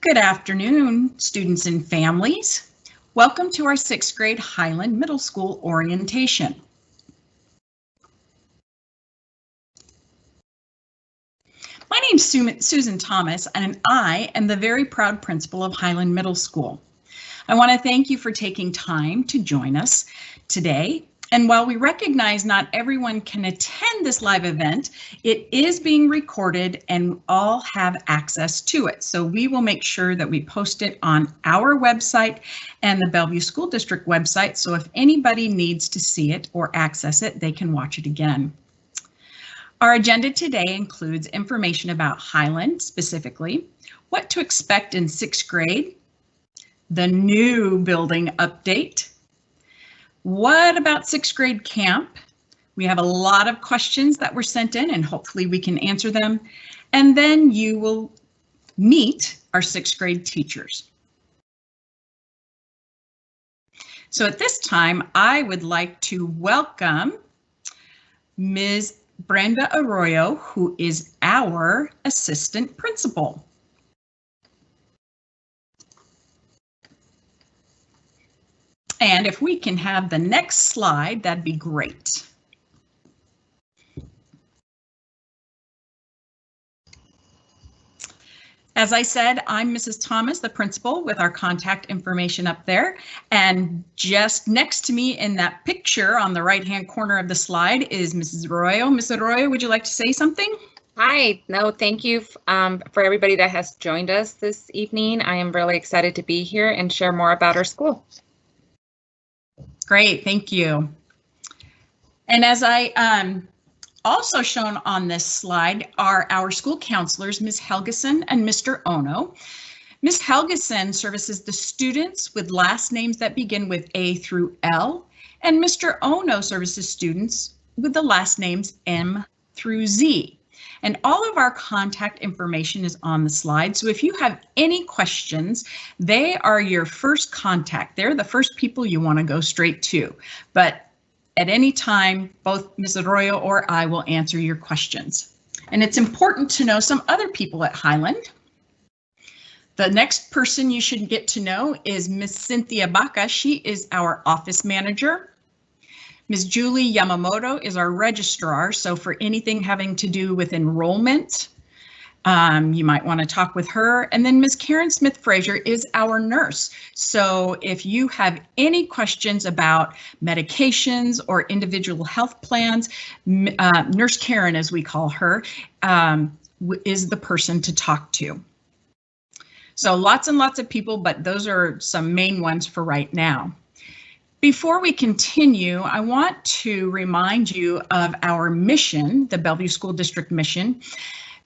Good afternoon, students and families. Welcome to our 6th grade Highland Middle School orientation. My name's Susan Thomas, and I am the very proud principal of Highland Middle School. I want to thank you for taking time to join us today. And while we recognize not everyone can attend this live event, it is being recorded and all have access to it. So we will make sure that we post it on our website and the Bellevue School District website. So if anybody needs to see it or access it, they can watch it again. Our agenda today includes information about Highland specifically, what to expect in 6th grade, the new building update. What about 6th grade camp? We have a lot of questions that were sent in and hopefully we can answer them. And then you will meet our 6th grade teachers. So at this time, I would like to welcome Ms. Brenda Arroyo, who is our assistant principal. And if we can have the next slide, that'd be great. As I said, I'm Mrs. Thomas, the principal, with our contact information up there. And just next to me in that picture on the right-hand corner of the slide is Mrs. Arroyo. Ms. Arroyo, would you like to say something? Hi, no, thank you for everybody that has joined us this evening. I am really excited to be here and share more about our school. Great, thank you. And as I also shown on this slide are our school counselors, Ms. Helgeson and Mr. Ono. Ms. Helgeson services the students with last names that begin with A through L, and Mr. Ono services students with the last names M through Z. And all of our contact information is on the slide. So if you have any questions, they are your first contact. They're the first people you want to go straight to. But at any time, both Ms. Arroyo or I will answer your questions. And it's important to know some other people at Highland. The next person you should get to know is Ms. Cynthia Vaca. She is our office manager. Ms. Julie Yamamoto is our registrar, so for anything having to do with enrollment, you might want to talk with her. And then Ms. Karen Smith-Frazier is our nurse. So if you have any questions about medications or individual health plans, Nurse Karen, as we call her, is the person to talk to. So lots and lots of people, but those are some main ones for right now. Before we continue, I want to remind you of our mission, the Bellevue School District mission,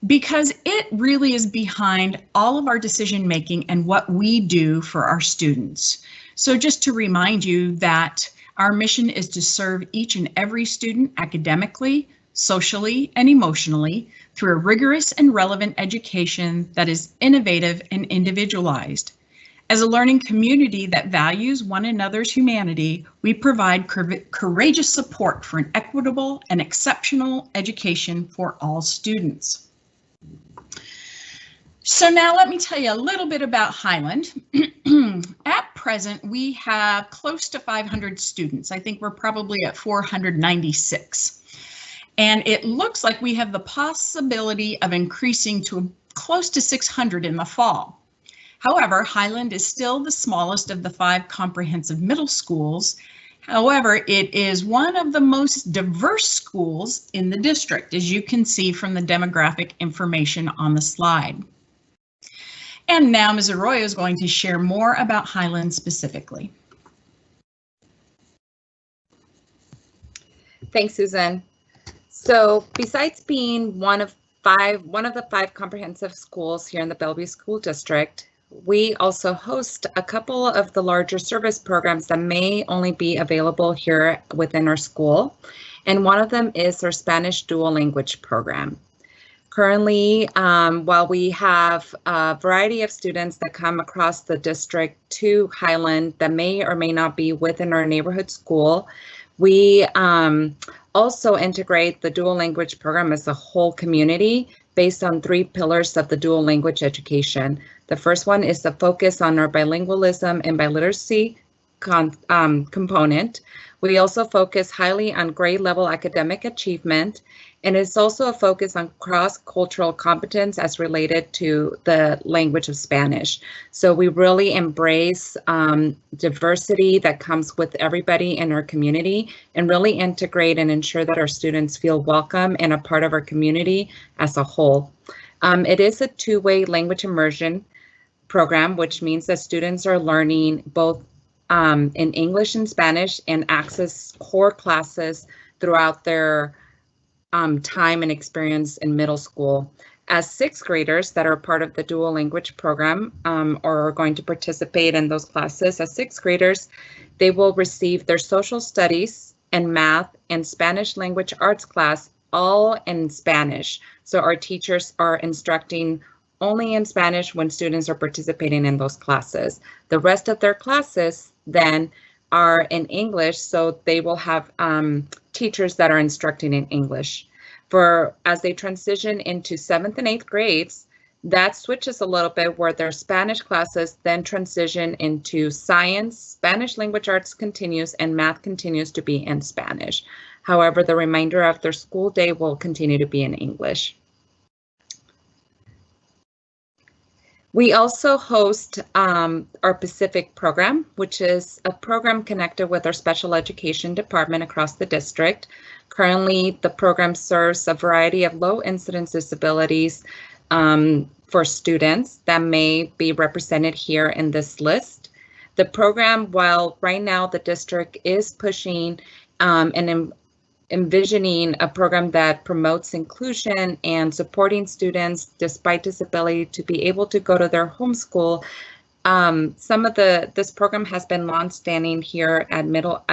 because it really is behind all of our decision making and what we do for our students. So just to remind you that our mission is to serve each and every student academically, socially, and emotionally through a rigorous and relevant education that is innovative and individualized. As a learning community that values one another's humanity, we provide courageous support for an equitable and exceptional education for all students. So now let me tell you a little bit about Highland. At present, we have close to 500 students. I think we're probably at 496. And it looks like we have the possibility of increasing to close to 600 in the fall. However, Highland is still the smallest of the 5 comprehensive middle schools. However, it is one of the most diverse schools in the district, as you can see from the demographic information on the slide. And now Ms. Arroyo is going to share more about Highland specifically. Thanks, Susan. So besides being one of the 5 comprehensive schools here in the Bellevue School District, we also host a couple of the larger service programs that may only be available here within our school. And one of them is our Spanish dual language program. Currently, while we have a variety of students that come across the district to Highland that may or may not be within our neighborhood school, we also integrate the dual language program as a whole community based on 3 pillars of the dual language education. The first one is the focus on our bilingualism and biliteracy component. We also focus highly on grade level academic achievement, and it's also a focus on cross-cultural competence as related to the language of Spanish. So we really embrace diversity that comes with everybody in our community and really integrate and ensure that our students feel welcome and a part of our community as a whole. It is a 2-way language immersion program, which means that students are learning both in English and Spanish and access core classes throughout their time and experience in middle school. As 6th graders that are part of the dual language program or are going to participate in those classes, as 6th graders, they will receive their social studies and math and Spanish language arts class all in Spanish. So our teachers are instructing only in Spanish when students are participating in those classes. The rest of their classes then are in English, so they will have teachers that are instructing in English. As they transition into 7th and 8th grades, that switches a little bit where their Spanish classes then transition into science, Spanish language arts continues, and math continues to be in Spanish. However, the remainder of their school day will continue to be in English. We also host our Pacific program, which is a program connected with our special education department across the district. Currently, the program serves a variety of low incidence disabilities for students that may be represented here in this list. The program, while right now the district is pushing and envisioning a program that promotes inclusion and supporting students despite disability to be able to go to their home school. This program has been long-standing here at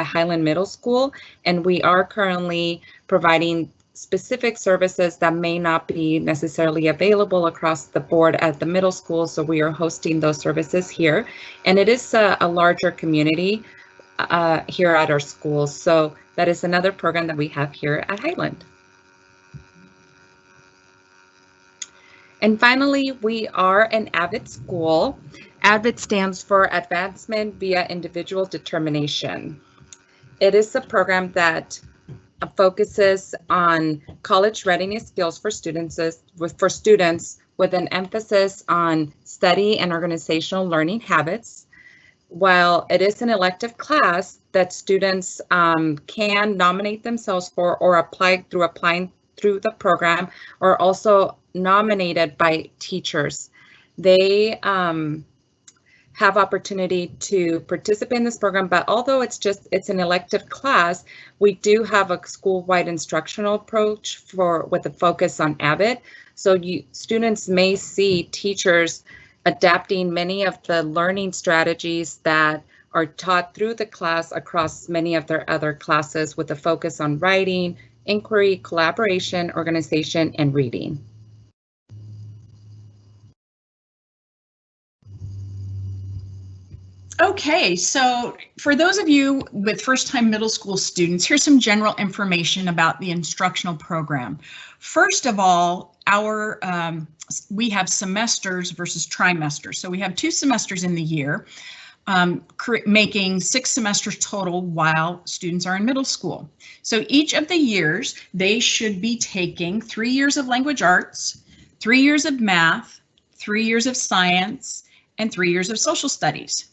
Highland Middle School, and we are currently providing specific services that may not be necessarily available across the board at the middle school, so we are hosting those services here. And it is a larger community here at our school, so that is another program that we have here at Highland. And finally, we are an AVID school. AVID stands for Advancement via Individual Determination. It is a program that focuses on college readiness skills for students with an emphasis on study and organizational learning habits. While it is an elective class that students can nominate themselves for or applying through the program, or also nominated by teachers, they have opportunity to participate in this program. But although it's an elective class, we do have a school-wide instructional approach with a focus on AVID. So students may see teachers adapting many of the learning strategies that are taught through the class across many of their other classes with a focus on writing, inquiry, collaboration, organization, and reading. Okay, so for those of you with first-time middle school students, here's some general information about the instructional program. First of all, we have semesters versus trimesters. So we have 2 semesters in the year, making 6 semesters total while students are in middle school. So each of the years, they should be taking 3 years of language arts, 3 years of math, 3 years of science, and 3 years of social studies.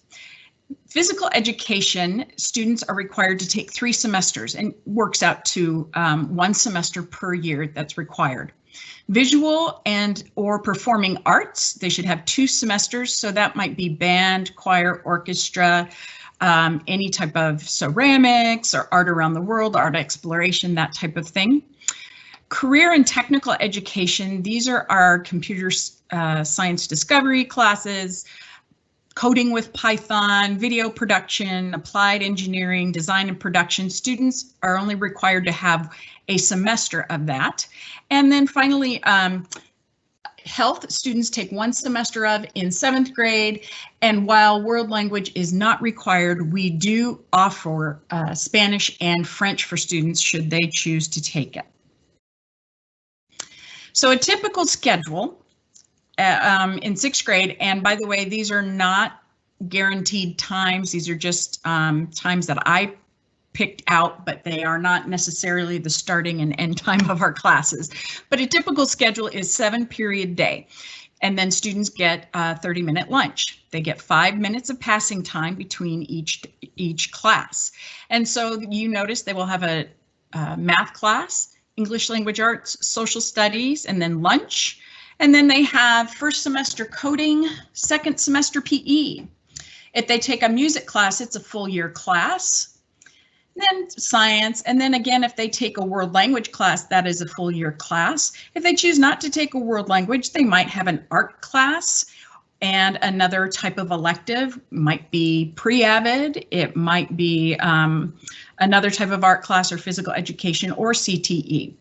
Physical education, students are required to take 3 semesters and works out to 1 semester per year that's required. Visual and or performing arts, they should have 2 semesters, so that might be band, choir, orchestra, any type of ceramics or art around the world, art exploration, that type of thing. Career and technical education, these are our computer science discovery classes, coding with Python, video production, applied engineering, design and production. Students are only required to have a semester of that. And then finally, health students take 1 semester of in 7th grade. And while world language is not required, we do offer Spanish and French for students should they choose to take it. So a typical schedule in 6th grade, and by the way, these are not guaranteed times. These are just times that I picked out, but they are not necessarily the starting and end time of our classes. But a typical schedule is 7-period day. And then students get a 30-minute lunch. They get 5 minutes of passing time between each class. And so you notice they will have a math class, English language arts, social studies, and then lunch. And then they have first semester coding, second semester PE. If they take a music class, it's a full year class. Then science, and then again, if they take a world language class, that is a full year class. If they choose not to take a world language, they might have an art class and another type of elective. Might be pre-AVID, it might be another type of art class or physical education or CTE.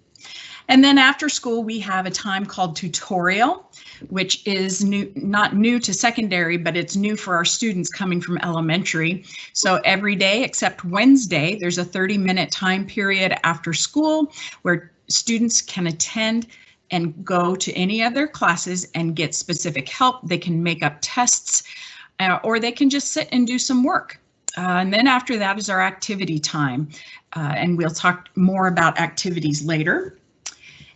And then after school, we have a time called tutorial, which is not new to secondary, but it's new for our students coming from elementary. So every day except Wednesday, there's a 30-minute time period after school where students can attend and go to any of their classes and get specific help. They can make up tests or they can just sit and do some work. And then after that is our activity time. And we'll talk more about activities later.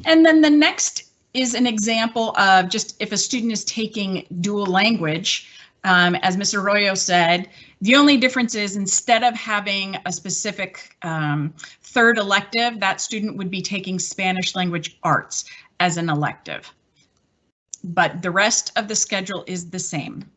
And then the next is an example of just if a student is taking dual language, as Ms. Arroyo said, the only difference is instead of having a specific third elective, that student would be taking Spanish language arts as an elective. But the rest of the schedule is the same.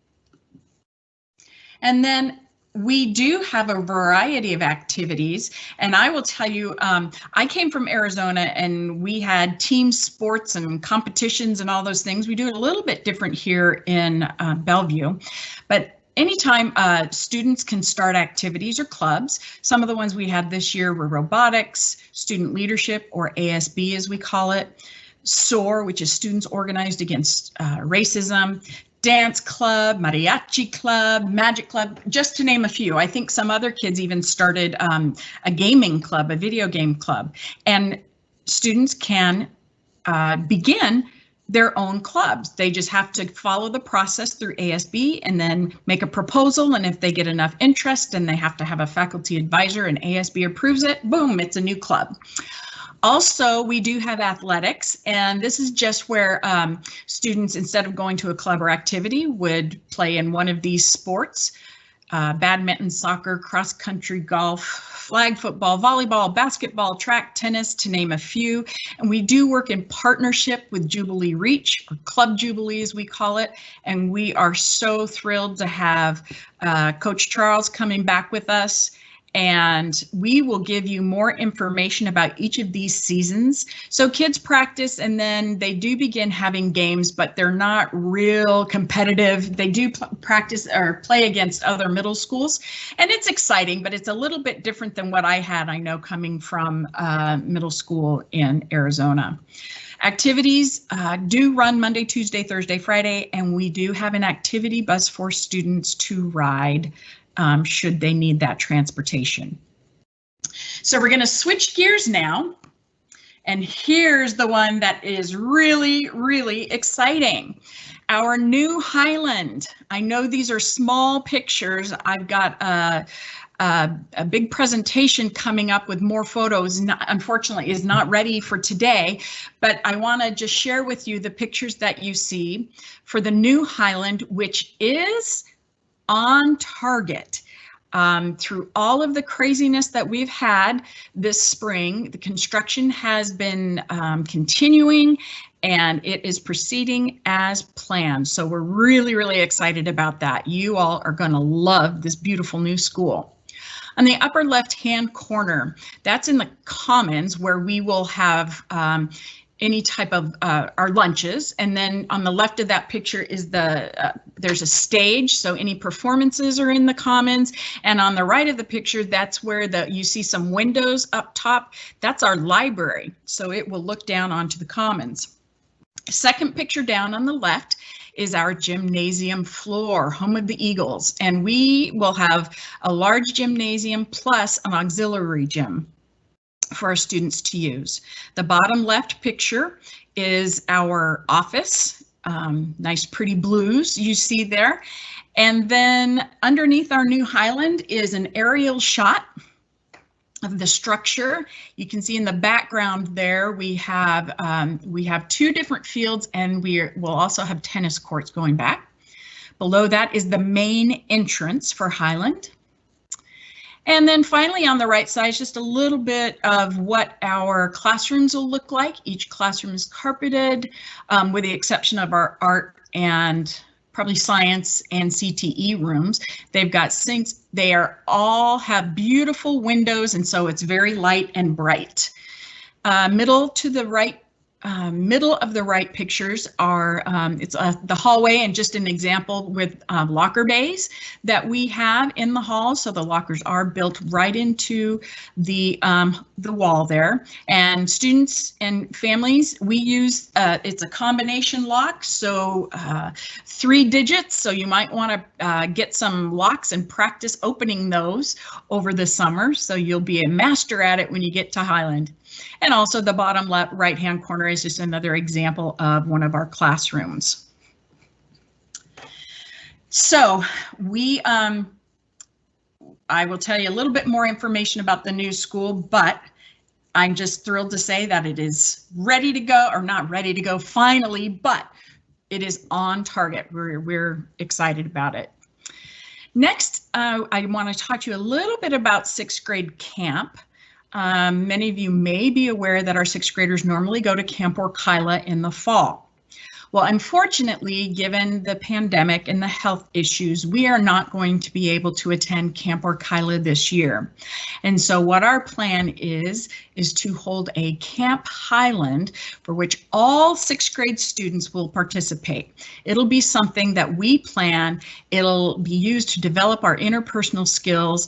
And then we do have a variety of activities, and I will tell you, I came from Arizona and we had team sports and competitions and all those things. We do it a little bit different here in Bellevue, but anytime students can start activities or clubs, some of the ones we had this year were robotics, student leadership, or ASB as we call it, SOAR, which is Students Organized Against Racism, dance club, mariachi club, magic club, just to name a few. I think some other kids even started a gaming club, a video game club, and students can begin their own clubs. They just have to follow the process through ASB and then make a proposal. And if they get enough interest, then they have to have a faculty advisor and ASB approves it, boom, it's a new club. Also, we do have athletics, and this is just where students, instead of going to a club or activity, would play in one of these sports, badminton, soccer, cross country, golf, flag football, volleyball, basketball, track, tennis, to name a few. And we do work in partnership with Jubilee Reach, or Club Jubilee as we call it, and we are so thrilled to have Coach Charles coming back with us. And we will give you more information about each of these seasons. So kids practice and then they do begin having games, but they're not real competitive. They do practice or play against other middle schools. And it's exciting, but it's a little bit different than what I had, I know, coming from middle school in Arizona. Activities do run Monday, Tuesday, Thursday, Friday, and we do have an activity bus for students to ride should they need that transportation. So we're going to switch gears now. And here's the one that is really, really exciting. Our new Highland. I know these are small pictures. I've got a big presentation coming up with more photos. Unfortunately, is not ready for today, but I want to just share with you the pictures that you see for the new Highland, which is on target. Through all of the craziness that we've had this spring, the construction has been continuing and it is proceeding as planned. So we're really, really excited about that. You all are going to love this beautiful new school. On the upper left-hand corner, that's in the commons where we will have any type of our lunches, and then on the left of that picture is there's a stage, so any performances are in the commons, and on the right of the picture, that's where you see some windows up top. That's our library, so it will look down onto the commons. Second picture down on the left is our gymnasium floor, home of the Eagles, and we will have a large gymnasium plus an auxiliary gym. for our students to use. The bottom left picture is our office, nice pretty blues you see there. And then underneath our new Highland is an aerial shot of the structure. You can see in the background there we have 2 different fields, and we'll also have tennis courts going back. Below that is the main entrance for Highland. And then finally on the right side, just a little bit of what our classrooms will look like. Each classroom is carpeted, with the exception of our art and probably science and CTE rooms. They've got sinks. They all have beautiful windows, and so it's very light and bright. Middle of the right pictures are the hallway, and just an example with locker bays that we have in the hall. So the lockers are built right into the wall there. And students and families, we use it's a combination lock, so 3 digits. So you might want to get some locks and practice opening those over the summer. So you'll be a master at it when you get to Highland. And also the bottom left right-hand corner is just another example of one of our classrooms. So I will tell you a little bit more information about the new school, but I'm just thrilled to say that it is ready to go, or not ready to go finally, but it is on target. We're excited about it. Next, I want to talk to you a little bit about 6th grade camp. Many of you may be aware that our 6th graders normally go to Camp Orkyla in the fall. Well, unfortunately, given the pandemic and the health issues, we are not going to be able to attend Camp Orkyla this year. And so what our plan is to hold a Camp Highland for which all 6th grade students will participate. It'll be something that we plan. It'll be used to develop our interpersonal skills.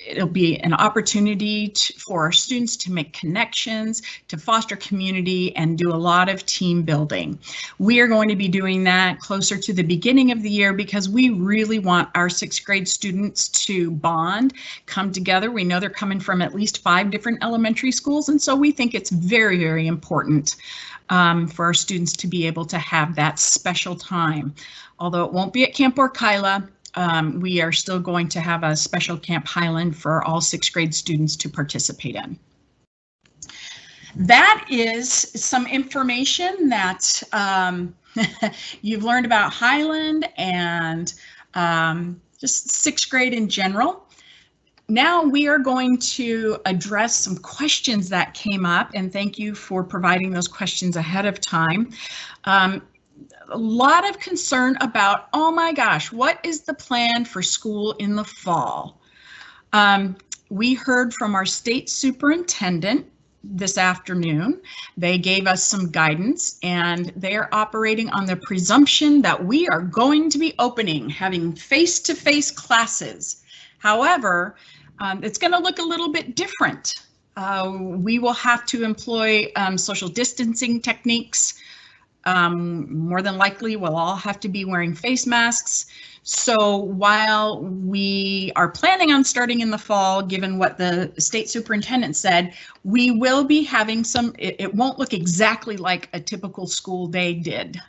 It'll be an opportunity for our students to make connections, to foster community, and do a lot of team building. We are going to be doing that closer to the beginning of the year because we really want our 6th grade students to bond, come together. We know they're coming from at least 5 different elementary schools, and so we think it's very, very important for our students to be able to have that special time. Although it won't be at Camp Orkyla, we are still going to have a special Camp Highland for all 6th grade students to participate in. That is some information that you've learned about Highland and just 6th grade in general. Now we are going to address some questions that came up, and thank you for providing those questions ahead of time. A lot of concern about, oh my gosh, what is the plan for school in the fall? We heard from our state superintendent this afternoon. They gave us some guidance, and they're operating on the presumption that we are going to be having face-to-face classes. However, it's going to look a little bit different. We will have to employ social distancing techniques. More than likely, we'll all have to be wearing face masks. So while we are planning on starting in the fall, given what the state superintendent said, we will be having it won't look exactly like a typical school day did.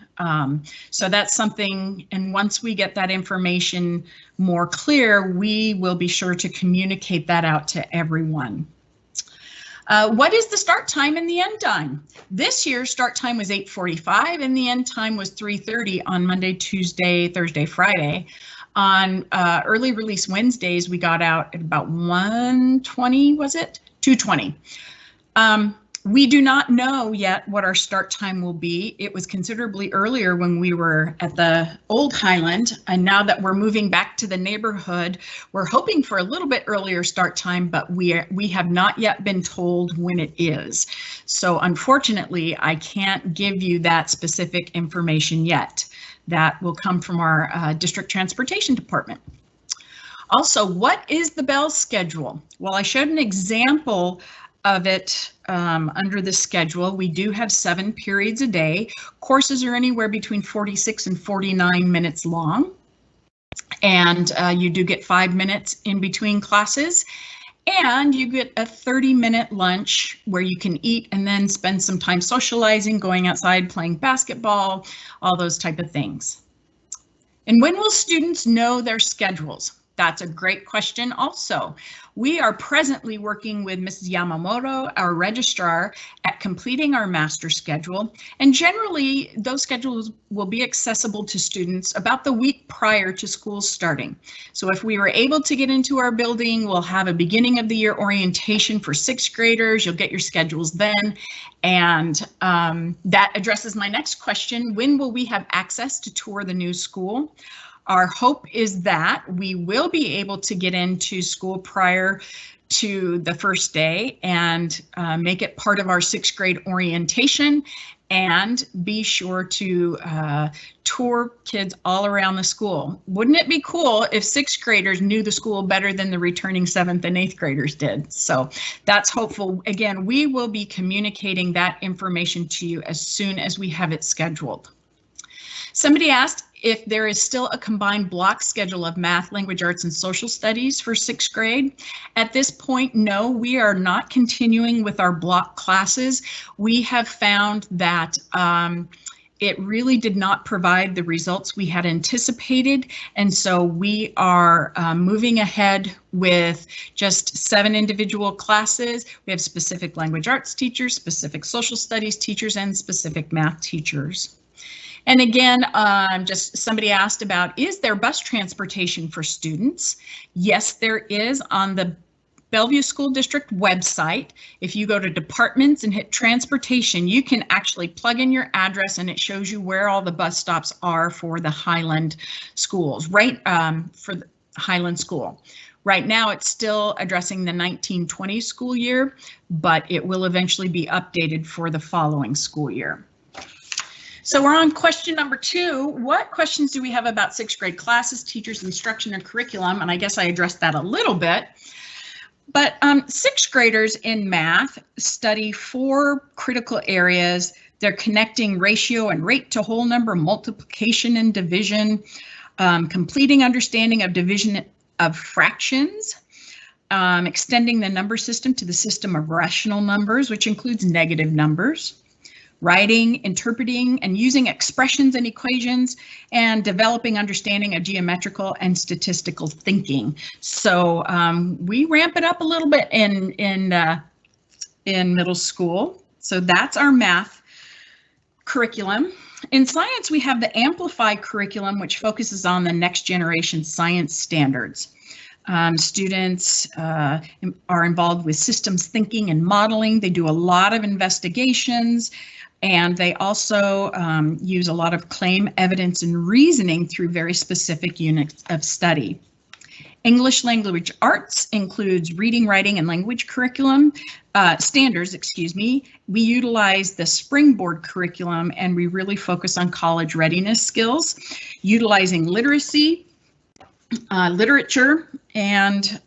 So that's something, and once we get that information more clear, we will be sure to communicate that out to everyone. What is the start time and the end time? This year, start time was 8:45 and the end time was 3:30 on Monday, Tuesday, Thursday, Friday. On early release Wednesdays, we got out at about 1:20, was it? 2:20. We do not know yet what our start time will be. It was considerably earlier when we were at the old Highland, and now that we're moving back to the neighborhood, we're hoping for a little bit earlier start time, but we have not yet been told when it is. So unfortunately, I can't give you that specific information yet. That will come from our district transportation department. Also, what is the bell schedule? Well, I showed an example of it under the schedule. We do have 7 periods a day. Courses are anywhere between 46 and 49 minutes long. And you do get 5 minutes in between classes. And you get a 30-minute lunch where you can eat and then spend some time socializing, going outside, playing basketball, all those type of things. And when will students know their schedules? That's a great question also. We are presently working with Mrs. Yamamoto, our registrar, at completing our master schedule. And generally, those schedules will be accessible to students about the week prior to school starting. So if we were able to get into our building, we'll have a beginning of the year orientation for 6th graders. You'll get your schedules then. And that addresses my next question. When will we have access to tour the new school? Our hope is that we will be able to get into school prior to the first day and make it part of our 6th grade orientation, and be sure to tour kids all around the school. Wouldn't it be cool if 6th graders knew the school better than the returning 7th and 8th graders did? So that's hopeful. Again, we will be communicating that information to you as soon as we have it scheduled. Somebody asked if there is still a combined block schedule of math, language arts, and social studies for 6th grade. At this point, no, we are not continuing with our block classes. We have found that it really did not provide the results we had anticipated, and so we are moving ahead with just 7 individual classes. We have specific language arts teachers, specific social studies teachers, and specific math teachers. And again, just somebody asked about, is there bus transportation for students? Yes, there is on the Bellevue School District website. If you go to departments and hit transportation, you can actually plug in your address and it shows you where all the bus stops are for the Highland schools, right? For the Highland school. Right now, it's still addressing the 1920 school year, but it will eventually be updated for the following school year. So we're on question number 2. What questions do we have about 6th grade classes, teachers, instruction, and curriculum? And I guess I addressed that a little bit. But 6th graders in math study 4 critical areas. They're connecting ratio and rate to whole number, multiplication and division, completing understanding of division of fractions, extending the number system to the system of rational numbers, which includes negative numbers, writing, interpreting, and using expressions and equations, and developing understanding of geometrical and statistical thinking. So we ramp it up a little bit in middle school. So that's our math curriculum. In science, we have the Amplify curriculum, which focuses on the next generation science standards. Students are involved with systems thinking and modeling. They do a lot of investigations, and they also use a lot of claim, evidence, and reasoning through very specific units of study. English language arts includes reading, writing, and language curriculum standards, excuse me. We utilize the Springboard curriculum, and we really focus on college readiness skills, utilizing literacy, literature, and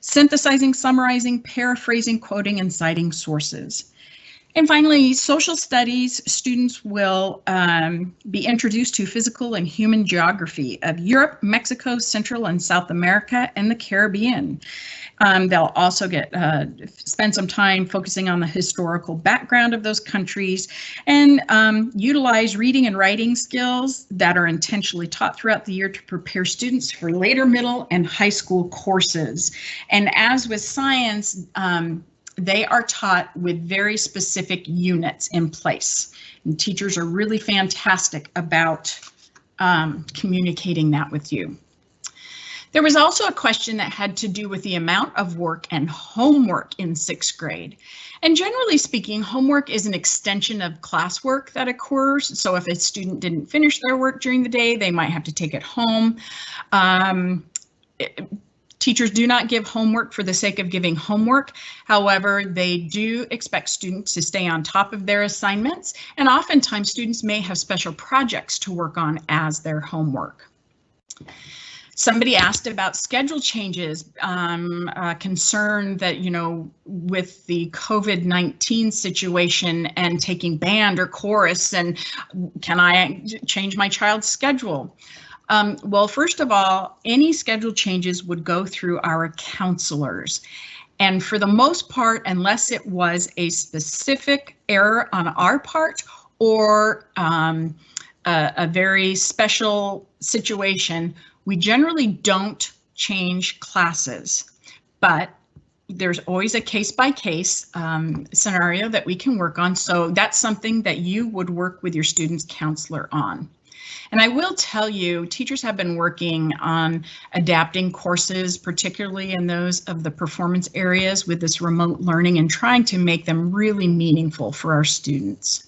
synthesizing, summarizing, paraphrasing, quoting, and citing sources. And finally, social studies students will be introduced to physical and human geography of Europe, Mexico, Central and South America, and the Caribbean. They'll also get spend some time focusing on the historical background of those countries, and utilize reading and writing skills that are intentionally taught throughout the year to prepare students for later middle and high school courses. And as with science, they are taught with very specific units in place, and teachers are really fantastic about communicating that with you. There was also a question that had to do with the amount of work and homework in 6th grade. And generally speaking, homework is an extension of classwork that occurs. So if a student didn't finish their work during the day, they might have to take it home. Teachers do not give homework for the sake of giving homework. However, they do expect students to stay on top of their assignments, and oftentimes students may have special projects to work on as their homework. Somebody asked about schedule changes, concerned that, you know, with the COVID-19 situation and taking band or chorus, and can I change my child's schedule? Well, first of all, any schedule changes would go through our counselors. And for the most part, unless it was a specific error on our part or a very special situation, we generally don't change classes. But there's always a case-by-case scenario that we can work on. So that's something that you would work with your student's counselor on. And I will tell you, teachers have been working on adapting courses, particularly in those of the performance areas with this remote learning and trying to make them really meaningful for our students.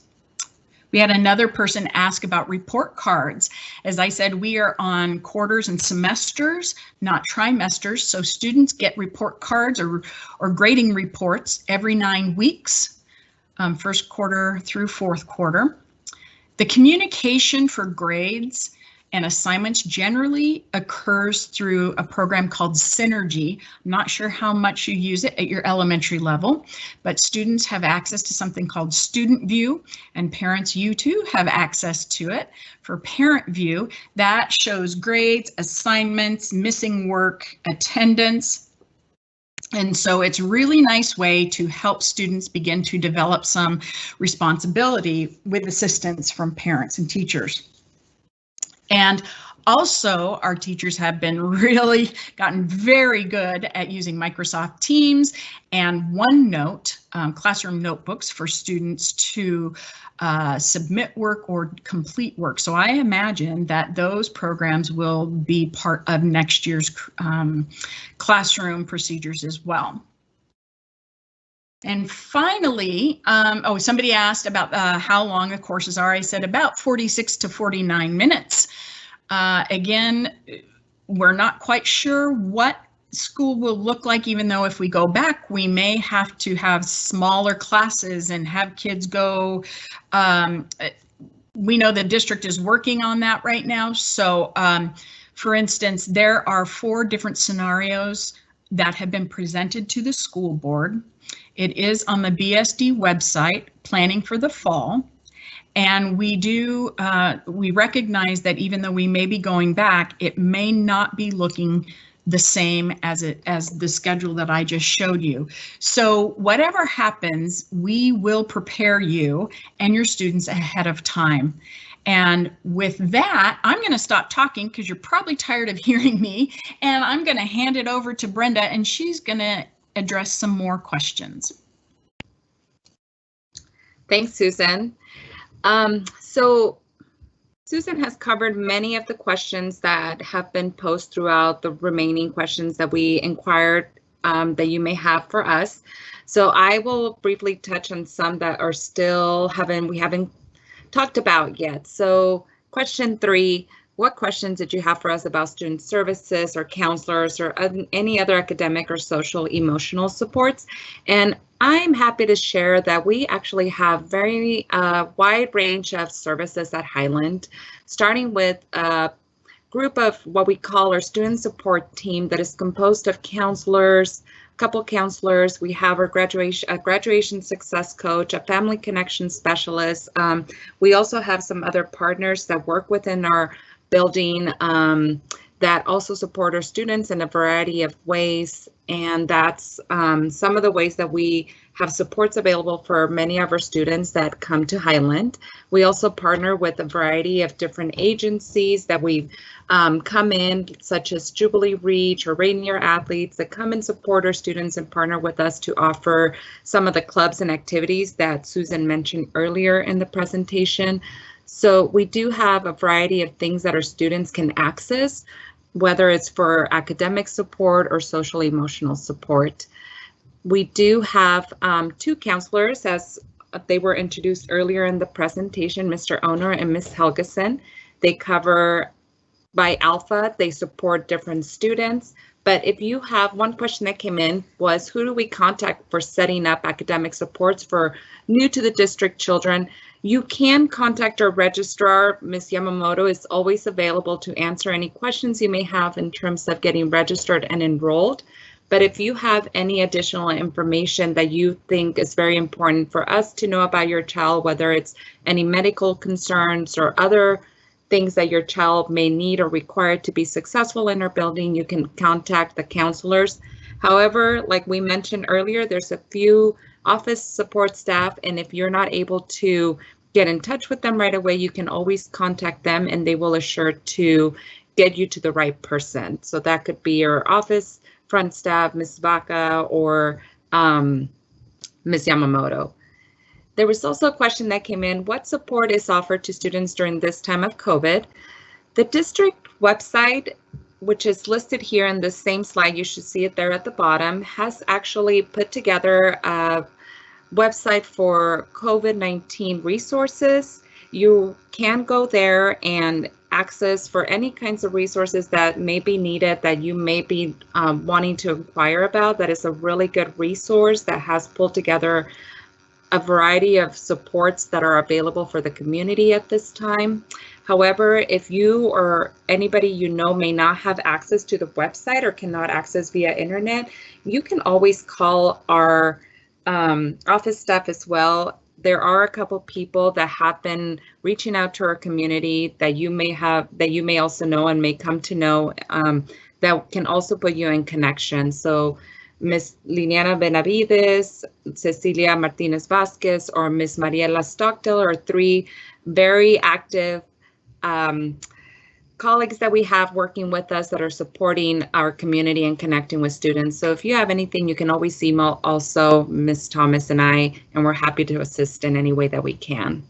We had another person ask about report cards. As I said, we are on quarters and semesters, not trimesters. So students get report cards or grading reports every 9 weeks, first quarter through fourth quarter. The communication for grades and assignments generally occurs through a program called Synergy. I'm not sure how much you use it at your elementary level, but students have access to something called Student View, and parents, you too, have access to it. For Parent View, that shows grades, assignments, missing work, attendance. And so it's a really nice way to help students begin to develop some responsibility with assistance from parents and teachers. And also, our teachers have been really gotten very good at using Microsoft Teams and OneNote classroom notebooks for students to submit work or complete work. So I imagine that those programs will be part of next year's classroom procedures as well. And finally, somebody asked about how long the courses are. I said about 46 to 49 minutes. Again, we're not quite sure what school will look like, even though if we go back, we may have to have smaller classes and have kids go. We know the district is working on that right now. So, for instance, there are 4 different scenarios that have been presented to the school board. It is on the BSD website, Planning for the Fall. And we recognize that even though we may be going back, it may not be looking the same as the schedule that I just showed you. So whatever happens, we will prepare you and your students ahead of time. And with that, I'm going to stop talking because you're probably tired of hearing me, and I'm going to hand it over to Brenda, and she's going to address some more questions. Thanks, Susan. So Susan has covered many of the questions that have been posed throughout the remaining questions that we inquired that you may have for us. So I will briefly touch on some that are still we haven't talked about yet. So question 3, what questions did you have for us about student services or counselors or any other academic or social emotional supports? And I'm happy to share that we actually have very wide range of services at Highland, starting with a group of what we call our student support team that is composed of counselors, couple counselors. We have our graduation success coach, a family connection specialist. We also have some other partners that work within our building that also support our students in a variety of ways. And that's some of the ways that we have supports available for many of our students that come to Highland. We also partner with a variety of different agencies that we've come in, such as Jubilee Reach or Rainier Athletes, that come and support our students and partner with us to offer some of the clubs and activities that Susan mentioned earlier in the presentation. So we do have a variety of things that our students can access, whether it's for academic support or social emotional support. We do have 2 counselors, as they were introduced earlier in the presentation, Mr. Owner and Ms. Helgeson. They cover by Alpha, they support different students. But if you have one question that came in was, who do we contact for setting up academic supports for new to the district children? You can contact our registrar. Ms. Yamamoto is always available to answer any questions you may have in terms of getting registered and enrolled. But if you have any additional information that you think is very important for us to know about your child, whether it's any medical concerns or other things that your child may need or require to be successful in our building, you can contact the counselors. However, like we mentioned earlier, there's a few office support staff, and if you're not able to get in touch with them right away, you can always contact them and they will assure to get you to the right person. So that could be your office front staff, Ms. Vaca, or Ms. Yamamoto. There was also a question that came in, what support is offered to students during this time of COVID? The district website, which is listed here in the same slide, you should see it there at the bottom, has actually put together a website for COVID-19 resources. You can go there and access for any kinds of resources that may be needed, that you may be wanting to inquire about. That is a really good resource that has pulled together a variety of supports that are available for the community at this time. However, if you or anybody you know may not have access to the website or cannot access via internet, you can always call our office staff as well. There are a couple people that have been reaching out to our community that you may also know and may come to know, that can also put you in connection. So Ms. Liliana Benavides, Cecilia Martinez Vasquez, or Ms. Mariela Stockdale are three very active colleagues that we have working with us that are supporting our community and connecting with students. So if you have anything, you can always email also Ms. Thomas and I, and we're happy to assist in any way that we can.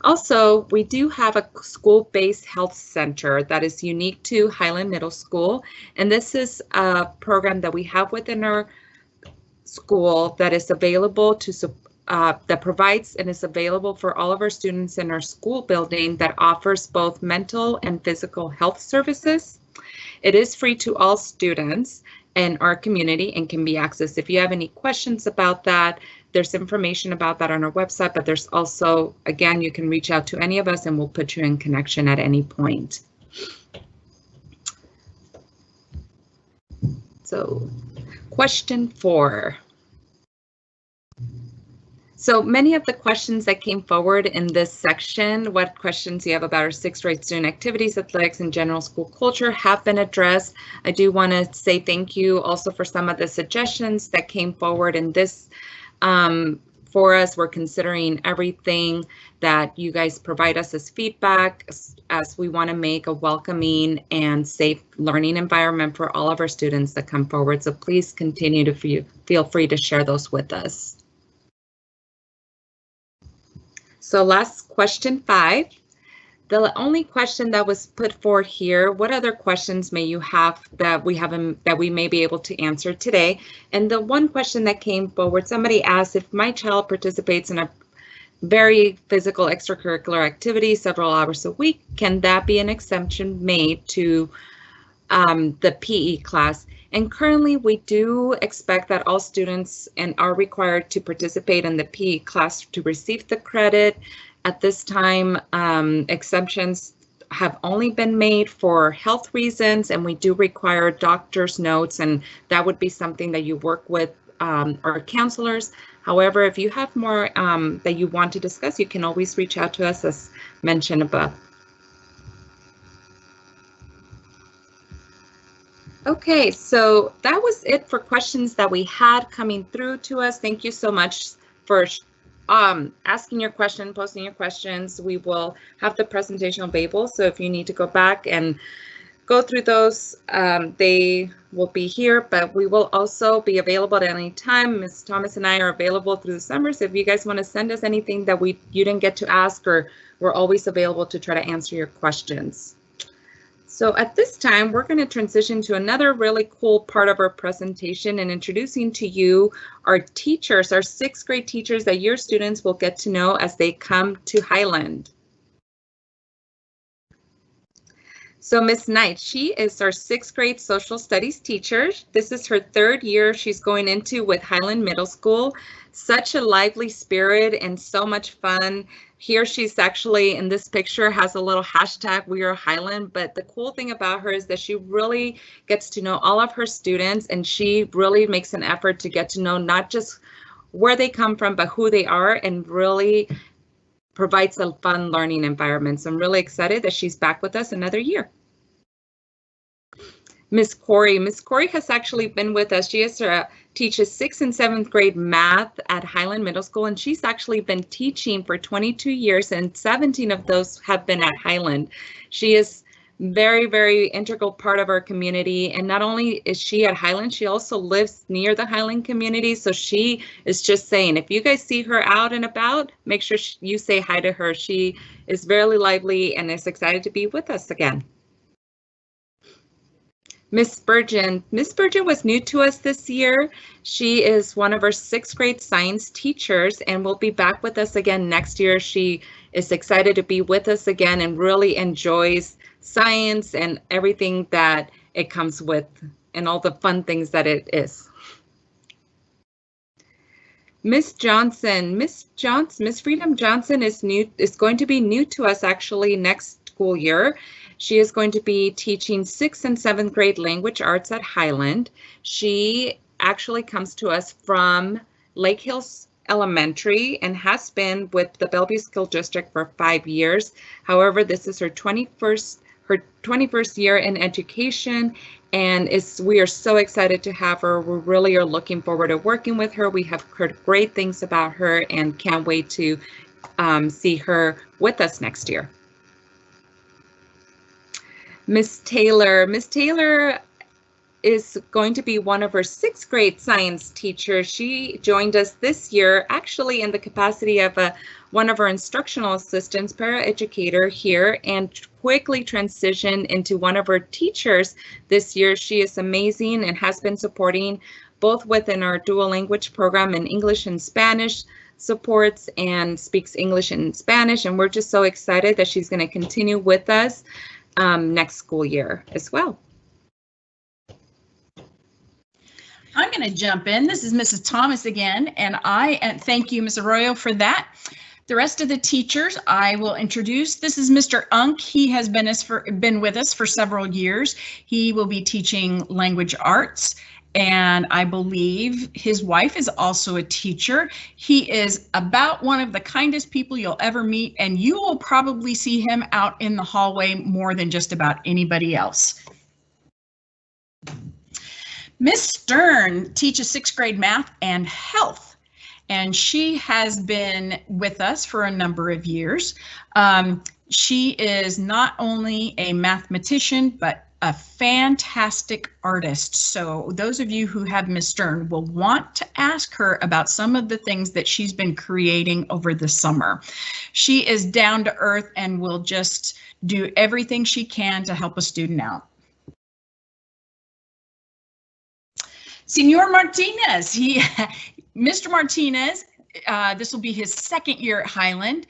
Also, we do have a school-based health center that is unique to Highland Middle School, and this is a program that we have within our school that is available to that provides and is available for all of our students in our school building, that offers both mental and physical health services. It is free to all students in our community and can be accessed. If you have any questions about that, there's information about that on our website, but there's also, again, you can reach out to any of us and we'll put you in connection at any point. So, question 4. So many of the questions that came forward in this section, what questions you have about our 6th grade student activities, athletics, and general school culture, have been addressed. I do want to say thank you also for some of the suggestions that came forward in this for us. We're considering everything that you guys provide us as feedback, as we want to make a welcoming and safe learning environment for all of our students that come forward. So please continue to feel free to share those with us. So last question 5, the only question that was put forward here, what other questions may you have that we may be able to answer today? And the one question that came forward, somebody asked, if my child participates in a very physical extracurricular activity several hours a week, can that be an exemption made to the PE class? And currently we do expect that all students are required to participate in the PE class to receive the credit. At this time, exemptions have only been made for health reasons, and we do require doctor's notes, and that would be something that you work with our counselors. However, if you have more that you want to discuss, you can always reach out to us as mentioned above. Okay, so that was it for questions that we had coming through to us. Thank you so much for asking your question, posting your questions. We will have the presentation available, so if you need to go back and go through those, they will be here, but we will also be available at any time. Ms. Thomas and I are available through the summer, so if you guys want to send us anything that you didn't get to ask, or we're always available to try to answer your questions. So at this time, we're going to transition to another really cool part of our presentation and introducing to you our teachers, our 6th grade teachers that your students will get to know as they come to Highland. So Ms. Knight, she is our 6th grade social studies teacher. This is her 3rd year she's going into with Highland Middle School. Such a lively spirit and so much fun. Here she's actually in this picture has a little hashtag, We Are Highland, but the cool thing about her is that she really gets to know all of her students, and she really makes an effort to get to know not just where they come from, but who they are, and really provides a fun learning environment. So I'm really excited that she's back with us another year. Miss Corey. Miss Corey has actually been with us. She teaches 6th and 7th grade math at Highland Middle School, and she's actually been teaching for 22 years, and 17 of those have been at Highland. She is very, very integral part of our community, and not only is she at Highland, she also lives near the Highland community. So she is just saying, if you guys see her out and about, make sure you say hi to her. She is very lively and is excited to be with us again. Miss Spurgeon. Miss Spurgeon was new to us this year. She is one of our 6th grade science teachers and will be back with us again next year. She is excited to be with us again and really enjoys science and everything that it comes with and all the fun things that it is. Miss Johnson. Miss Freedom Johnson is going to be new to us actually next school year. She is going to be teaching 6th and 7th grade language arts at Highland. She actually comes to us from Lake Hills Elementary and has been with the Bellevue School District for 5 years. However, this is her 21st year in education, and we are so excited to have her. We really are looking forward to working with her. We have heard great things about her and can't wait to see her with us next year. Miss Taylor. Miss Taylor is going to be one of our 6th grade science teachers. She joined us this year actually in the capacity of one of our instructional assistants, paraeducator here, and quickly transitioned into one of our teachers this year. She is amazing and has been supporting both within our dual language program in English and Spanish supports and speaks English and Spanish. And we're just so excited that she's going to continue with us next school year as well. I'm going to jump in. This is Mrs. Thomas again, and thank you, Ms. Arroyo, for that. The rest of the teachers I will introduce. This is Mr. Unk. He has been with us for several years. He will be teaching language arts, and I believe his wife is also a teacher. He is about one of the kindest people you'll ever meet, and you will probably see him out in the hallway more than just about anybody else. Miss Stern teaches 6th grade math and health, and she has been with us for a number of years. She is not only a mathematician, but a fantastic artist. So those of you who have Miss Stern will want to ask her about some of the things that she's been creating over the summer. She is down to earth and will just do everything she can to help a student out. Senor Martinez, Mr. Martinez, this will be his 2nd year at Highland.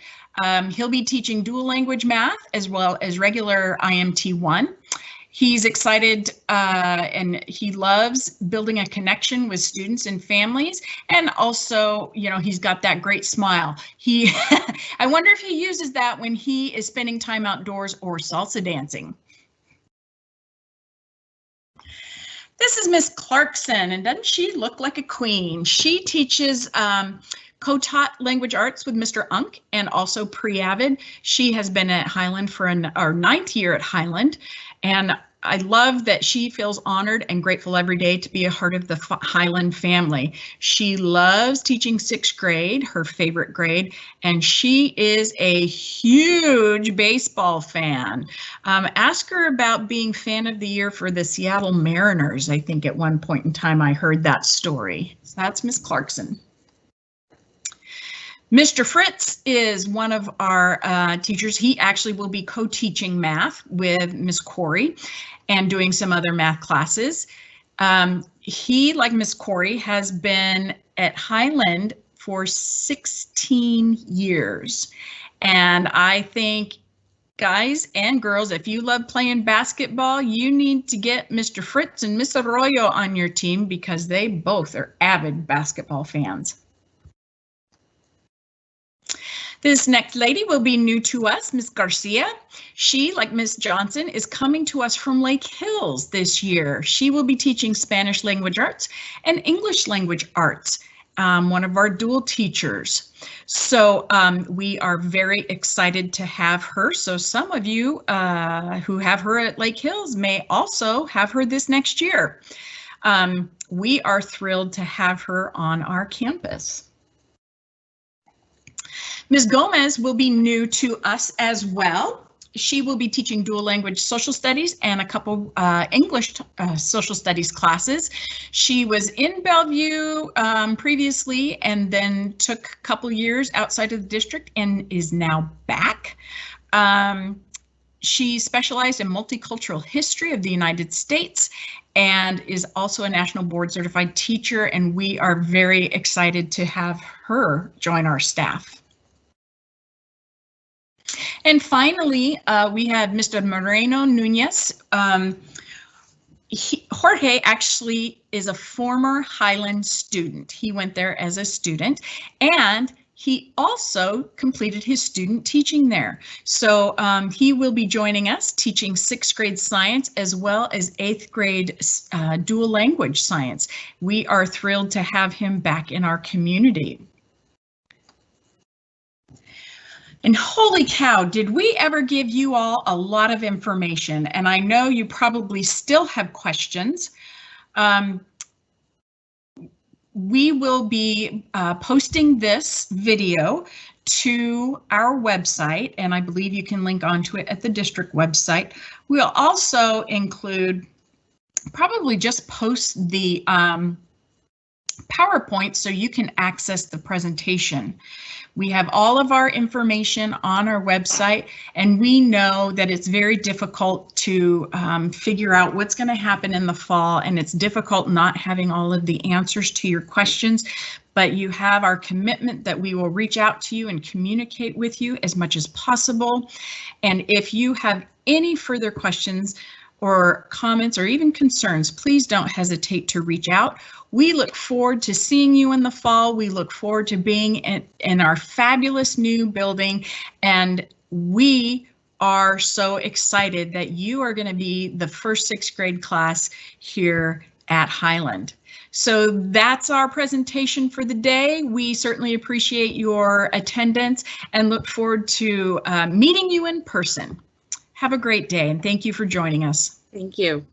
He'll be teaching dual language math as well as regular IMT 1. He's excited and he loves building a connection with students and families. And also, you know, he's got that great smile. I wonder if he uses that when he is spending time outdoors or salsa dancing. This is Miss Clarkson, and doesn't she look like a queen? She teaches co-taught language arts with Mr. Unk and also pre-AVID. She has been at Highland for our 9th year at Highland, and I love that she feels honored and grateful every day to be a part of the Highland family. She loves teaching 6th grade, her favorite grade, and she is a huge baseball fan. Ask her about being fan of the year for the Seattle Mariners. I think at one point in time I heard that story. So that's Miss Clarkson. Mr. Fritz is one of our teachers. He actually will be co-teaching math with Miss Corey and doing some other math classes. He, like Miss Corey, has been at Highland for 16 years. And I think, guys and girls, if you love playing basketball, you need to get Mr. Fritz and Miss Arroyo on your team because they both are avid basketball fans. This next lady will be new to us, Miss Garcia. She, like Miss Johnson, is coming to us from Lake Hills this year. She will be teaching Spanish language arts and English language arts. one of our dual teachers. So we are very excited to have her. So some of you who have her at Lake Hills may also have her this next year. We are thrilled to have her on our campus. Ms. Gomez will be new to us as well. She will be teaching dual language social studies and a couple English social studies classes. She was in Bellevue previously and then took a couple years outside of the district and is now back. She specialized in multicultural history of the United States and is also a national board certified teacher, and we are very excited to have her join our staff. And finally, we have Mr. Moreno NUñEZ. Jorge actually is a former Highland student. He went there as a student, and he also completed his student teaching there. So he will be joining us teaching 6th grade science as well as 8th grade dual language science. We are thrilled to have him back in our community. And holy cow, did we ever give you all a lot of information? And I know you probably still have questions. We will be posting this video to our website, and I believe you can link onto it at the district website. We'll also include, probably just post the PowerPoint so you can access the presentation. We have all of our information on our website, and we know that it's very difficult to figure out what's going to happen in the fall, and it's difficult not having all of the answers to your questions, but you have our commitment that we will reach out to you and communicate with you as much as possible. And if you have any further questions or comments or even concerns, please don't hesitate to reach out. We look forward to seeing you in the fall. We look forward to being in our fabulous new building, and we are so excited that you are going to be the first 6th grade class here at Highland. So that's our presentation for the day. We certainly appreciate your attendance and look forward to meeting you in person. Have a great day, and thank you for joining us. Thank you.